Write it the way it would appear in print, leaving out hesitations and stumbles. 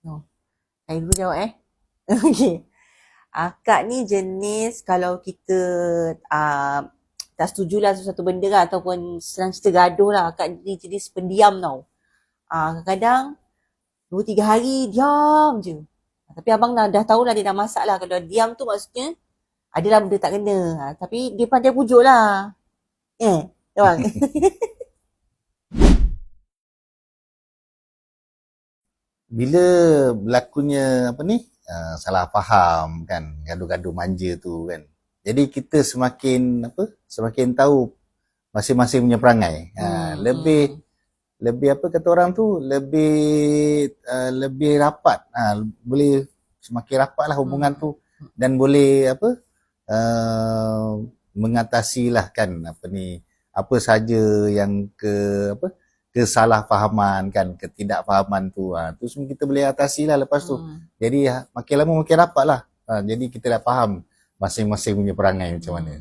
No. Saya dulu jawab Okey. Akak ni jenis kalau kita tak setujulah sesuatu benda lah ataupun senang cerita gaduh lah. Akak ni jenis pendiam tau. Kadang-kadang 2-3 hari diam je. Tapi abang dah tahulah dia dah masak lah. Kalau diam tu maksudnya adalah benda tak kena. Tapi dia pandai pujuk lah. Abang. Bila berlakunya salah faham kan, gaduh-gaduh manja tu kan. Jadi kita semakin tahu masing-masing punya perangai. Lebih kata orang tu, lebih rapat. Boleh semakin rapat lah hubungan tu, dan boleh mengatasi lah kan apa saja yang kesalahfahaman kan, ketidakfahaman tu. Tu semua kita boleh atasi lah lepas tu. Jadi makin lama makin rapat lah. Jadi kita dah faham masing-masing punya perangai macam mana.